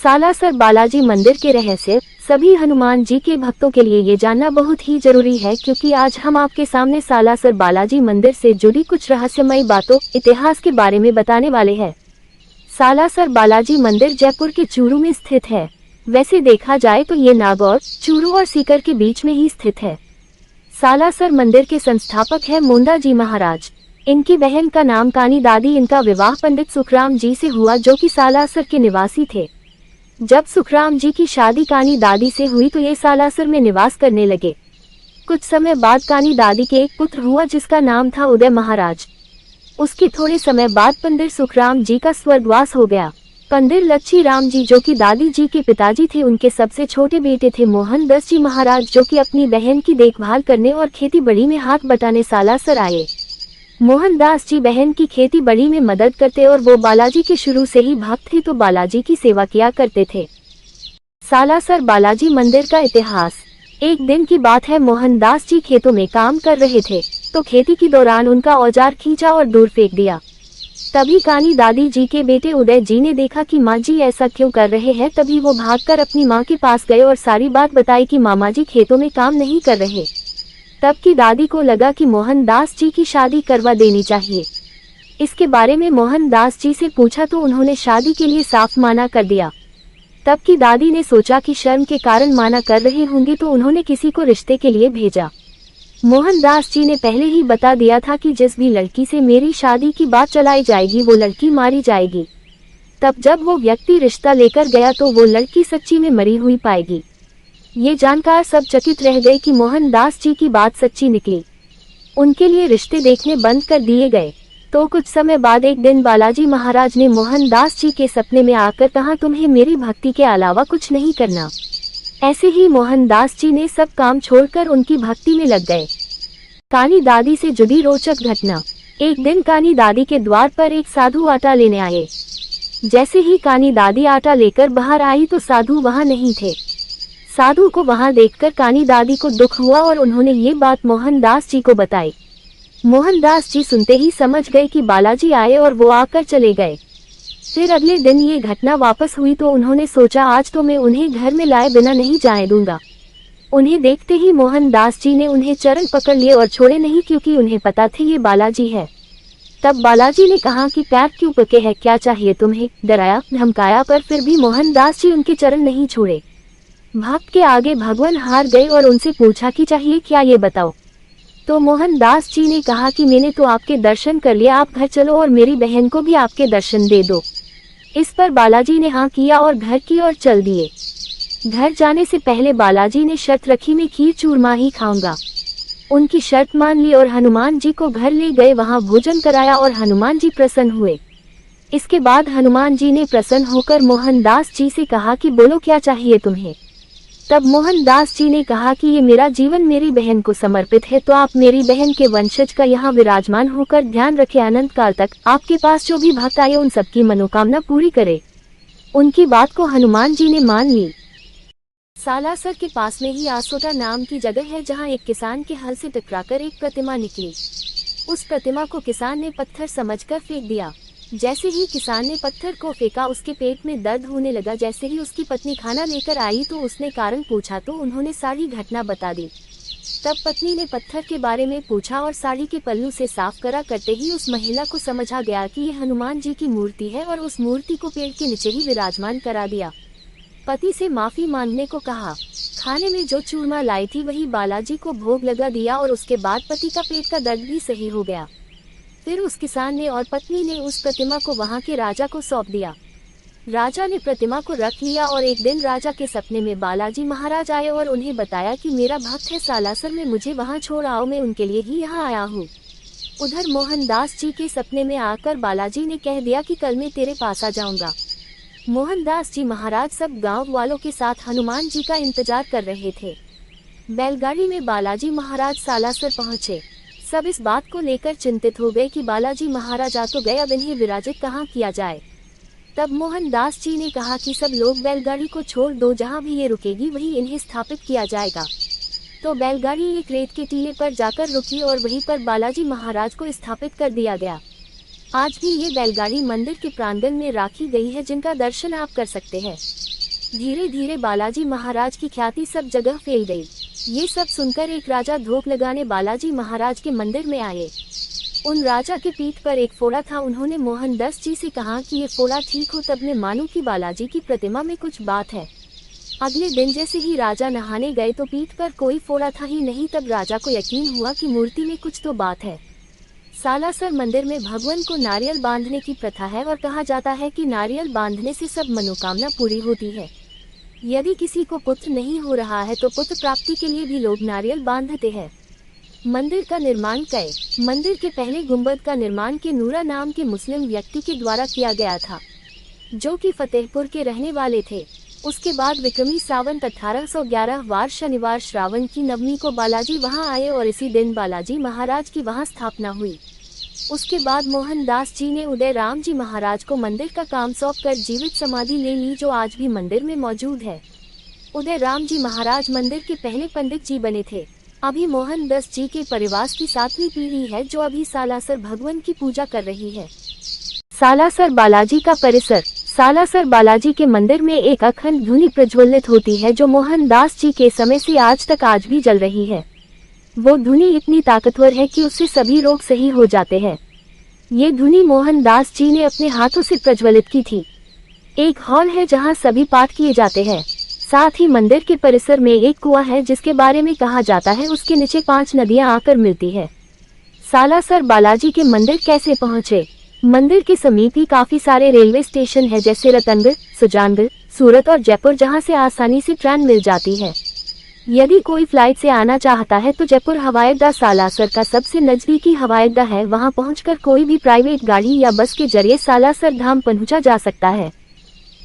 सालासर बालाजी मंदिर के रहस्य। सभी हनुमान जी के भक्तों के लिए ये जानना बहुत ही जरूरी है, क्योंकि आज हम आपके सामने सालासर बालाजी मंदिर से जुड़ी कुछ रहस्यमयी बातों, इतिहास के बारे में बताने वाले हैं। सालासर बालाजी मंदिर जयपुर के चूरू में स्थित है। वैसे देखा जाए तो ये नागौर, चूरू और सीकर के बीच में ही स्थित है। सालासर मंदिर के संस्थापक है मोहनदास जी महाराज। इनकी बहन का नाम कानी दादी। इनका विवाह पंडित सुखराम जी से हुआ, जो कि सालासर के निवासी थे। जब सुखराम जी की शादी कानी दादी से हुई तो ये सालासर में निवास करने लगे। कुछ समय बाद कानी दादी के एक पुत्र हुआ, जिसका नाम था उदय महाराज। उसके थोड़े समय बाद पंडित सुखराम जी का स्वर्गवास हो गया। पंडित लच्छी राम जी, जो कि दादी जी के पिताजी थे, उनके सबसे छोटे बेटे थे मोहनदास जी महाराज, जो कि अपनी बहन की देखभाल करने और खेती बाड़ी में हाथ बटाने सालासर आए। मोहनदास जी बहन की खेती बाड़ी में मदद करते और वो बालाजी के शुरू से ही भक्त थे, तो बालाजी की सेवा किया करते थे। सालासर बालाजी मंदिर का इतिहास। एक दिन की बात है, मोहनदास जी खेतों में काम कर रहे थे, तो खेती के दौरान उनका औजार खींचा और दूर फेंक दिया। तभी कानी दादी जी के बेटे उदय जी ने देखा कि माँ जी ऐसा क्यों कर रहे हैं। तभी वो भागकर अपनी माँ के पास गए और सारी बात बताई कि मामा जी खेतों में काम नहीं कर रहे। तब की दादी को लगा कि मोहनदास जी की शादी करवा देनी चाहिए। इसके बारे में मोहनदास जी से पूछा तो उन्होंने शादी के लिए साफ मना कर दिया। तब की दादी ने सोचा कि शर्म के कारण मना कर रहे होंगे, तो उन्होंने किसी को रिश्ते के लिए भेजा। मोहनदास जी ने पहले ही बता दिया था कि जिस भी लड़की से मेरी शादी की बात चलाई जाएगी वो लड़की मारी जाएगी। तब जब वो व्यक्ति रिश्ता लेकर गया तो वो लड़की सच्ची में मरी हुई पाएगी। ये जानकर सब चकित रह गए कि मोहनदास जी की बात सच्ची निकली। उनके लिए रिश्ते देखने बंद कर दिए गए। तो कुछ समय बाद एक दिन बालाजी महाराज ने मोहनदास जी के सपने में आकर कहा, तुम्हें मेरी भक्ति के अलावा कुछ नहीं करना। ऐसे ही मोहनदास जी ने सब काम छोड़कर उनकी भक्ति में लग गए। कानी दादी से जुड़ी रोचक घटना। एक दिन कानी दादी के द्वार पर एक साधु आटा लेने आए। जैसे ही कानी दादी आटा लेकर बाहर आई तो साधु वहां नहीं थे। साधु को वहां देखकर कानी दादी को दुख हुआ और उन्होंने ये बात मोहनदास जी को बताई। मोहनदास जी सुनते ही समझ गए कि बालाजी आए और वो आकर चले गए। फिर अगले दिन ये घटना वापस हुई तो उन्होंने सोचा, आज तो मैं उन्हें घर में लाए बिना नहीं जाने दूंगा। उन्हें देखते ही मोहनदास जी ने उन्हें चरण पकड़ लिए और छोड़े नहीं, क्योंकि उन्हें पता थे ये बालाजी है। तब बालाजी ने कहा कि पैर क्यों पके है, क्या चाहिए तुम्हें? डराया धमकाया, पर फिर भी मोहनदास जी उनके चरण नहीं छोड़े। भक्त के आगे भगवान हार गए और उनसे पूछा कि चाहिए क्या, ये बताओ। तो मोहनदास जी ने कहा कि मैंने तो आपके दर्शन कर लिया, आप घर चलो और मेरी बहन को भी आपके दर्शन दे दो। इस पर बालाजी ने हाँ किया और घर की ओर चल दिए। घर जाने से पहले बालाजी ने शर्त रखी, मैं खीर चूरमा ही खाऊंगा। उनकी शर्त मान ली और हनुमान जी को घर ले गए, वहां भोजन कराया और हनुमान जी प्रसन्न हुए। इसके बाद हनुमान जी ने प्रसन्न होकर मोहनदास जी से कहा कि बोलो क्या चाहिए तुम्हें। तब मोहनदास जी ने कहा कि ये मेरा जीवन मेरी बहन को समर्पित है, तो आप मेरी बहन के वंशज का यहाँ विराजमान होकर ध्यान रखें, अनंत काल तक आपके पास जो भी भक्त आए उन सबकी मनोकामना पूरी करे। उनकी बात को हनुमान जी ने मान ली। सालासर के पास में ही आसोटा नाम की जगह है, जहाँ एक किसान के हल से टकराकर एक प्रतिमा निकली। उस प्रतिमा को किसान ने पत्थर समझकर फेंक दिया। जैसे ही किसान ने पत्थर को फेंका, उसके पेट में दर्द होने लगा। जैसे ही उसकी पत्नी खाना लेकर आई तो उसने कारण पूछा तो उन्होंने सारी घटना बता दी। तब पत्नी ने पत्थर के बारे में पूछा और साड़ी के पल्लू से साफ करा करते ही उस महिला को समझा गया कि ये हनुमान जी की मूर्ति है और उस मूर्ति को पेड़ के नीचे ही विराजमान करा दिया। पति से माफी मांगने को कहा। खाने में जो चूरमा लाई थी वही बालाजी को भोग लगा दिया और उसके बाद पति का पेट का दर्द भी सही हो गया। फिर उस किसान ने और पत्नी ने उस प्रतिमा को वहां के राजा को सौंप दिया। राजा ने प्रतिमा को रख लिया और एक दिन राजा के सपने में बालाजी महाराज आए और उन्हें बताया कि मेरा भक्त है सालासर में, मुझे वहां छोड़ आओ, मैं उनके लिए ही यहाँ आया हूँ। उधर मोहनदास जी के सपने में आकर बालाजी ने कह दिया कि कल मैं तेरे पास आ जाऊंगा। मोहनदास जी महाराज सब गाँव वालों के साथ हनुमान जी का इंतजार कर रहे थे। बैलगाड़ी में बालाजी महाराज सालासर पहुँचे। सब इस बात को लेकर चिंतित हो गए कि बालाजी महाराज आ तो गए, अब इन्हें विराजित कहाँ किया जाए। तब मोहनदास जी ने कहा कि सब लोग बैलगाड़ी को छोड़ दो, जहाँ भी ये रुकेगी वहीं इन्हें स्थापित किया जाएगा। तो बैलगाड़ी एक रेत के टीले पर जाकर रुकी और वहीं पर बालाजी महाराज को स्थापित कर दिया गया। आज भी ये बैलगाड़ी मंदिर के प्रांगण में रखी गई है, जिनका दर्शन आप कर सकते हैं। धीरे धीरे बालाजी महाराज की ख्याति सब जगह फैल गई। ये सब सुनकर एक राजा धोख लगाने बालाजी महाराज के मंदिर में आए। उन राजा के पीठ पर एक फोड़ा था। उन्होंने मोहनदास जी से कहा कि ये फोड़ा ठीक हो, तब मैं मानूं कि बालाजी की प्रतिमा में कुछ बात है। अगले दिन जैसे ही राजा नहाने गए तो पीठ पर कोई फोड़ा था ही नहीं। तब राजा को यकीन हुआ कि मूर्ति में कुछ तो बात है। सालासर मंदिर में भगवान को नारियल बांधने की प्रथा है और कहा जाता है कि नारियल बांधने से सब मनोकामना पूरी होती है। यदि किसी को पुत्र नहीं हो रहा है तो पुत्र प्राप्ति के लिए भी लोग नारियल बांधते हैं। मंदिर का निर्माण कई। मंदिर के पहले गुंबद का निर्माण के नूरा नाम के मुस्लिम व्यक्ति के द्वारा किया गया था, जो कि फतेहपुर के रहने वाले थे। उसके बाद विक्रमी सावंत 1811 वार शनिवार श्रावण की नवमी को बालाजी वहां आए और इसी दिन बालाजी महाराज की वहां स्थापना हुई। उसके बाद मोहनदास जी ने उदय राम जी महाराज को मंदिर का काम सौंपकर जीवित समाधि ले ली, जो आज भी मंदिर में मौजूद है। उदय राम जी महाराज मंदिर के पहले पंडित जी बने थे। अभी मोहनदास जी के परिवार की 7वीं पीढ़ी है जो अभी सालासर भगवान की पूजा कर रही है। सालासर बालाजी का परिसर। सालासर बालाजी के मंदिर में एक अखंड धुनी प्रज्वलित होती है जो मोहनदास जी के समय से आज भी जल रही है। वो धुनी इतनी ताकतवर है कि उससे सभी रोग सही हो जाते हैं। ये धुनी मोहनदास जी ने अपने हाथों से प्रज्वलित की थी। एक हॉल है जहां सभी पाठ किए जाते हैं। साथ ही मंदिर के परिसर में एक कुआं है जिसके बारे में कहा जाता है उसके नीचे 5 नदियां आकर मिलती है। सालासर बालाजी के मंदिर कैसे पहुंचे? मंदिर के समीप ही काफी सारे रेलवे स्टेशन है, जैसे रतनगढ़, सुजानगढ़, सूरत और जयपुर, जहां से आसानी से ट्रेन मिल जाती है। यदि कोई फ्लाइट से आना चाहता है तो जयपुर हवाई अड्डा सालासर का सबसे नजदीकी हवाई अड्डा है। वहां पहुंचकर कोई भी प्राइवेट गाड़ी या बस के जरिए सालासर धाम पहुंचा जा सकता है।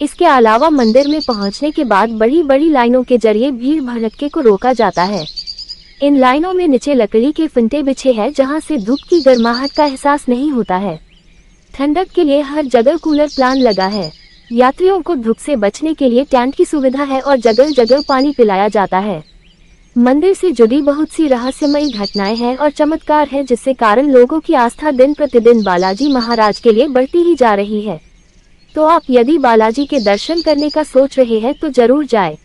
इसके अलावा मंदिर में पहुंचने के बाद बड़ी बड़ी लाइनों के जरिए भीड़ भड़के को रोका जाता है। इन लाइनों में नीचे लकड़ी के फंटे बिछे हैं जहां से धूप की गर्माहट का एहसास नहीं होता है। ठंडक के लिए हर जगह कूलर प्लान लगा है। यात्रियों को धूप से बचने के लिए टेंट की सुविधा है और जगह जगह पानी पिलाया जाता है। मंदिर से जुड़ी बहुत सी रहस्यमयी घटनाएं हैं और चमत्कार है, जिससे कारण लोगों की आस्था दिन प्रतिदिन बालाजी महाराज के लिए बढ़ती ही जा रही है। तो आप यदि बालाजी के दर्शन करने का सोच रहे हैं तो जरूर जाएं।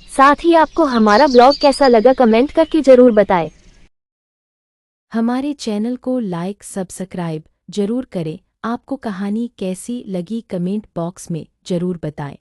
साथ ही आपको हमारा ब्लॉग कैसा लगा कमेंट करके जरूर बताएं। हमारे चैनल को लाइक सब्सक्राइब जरूर करें। आपको कहानी कैसी लगी कमेंट बॉक्स में जरूर बताएं।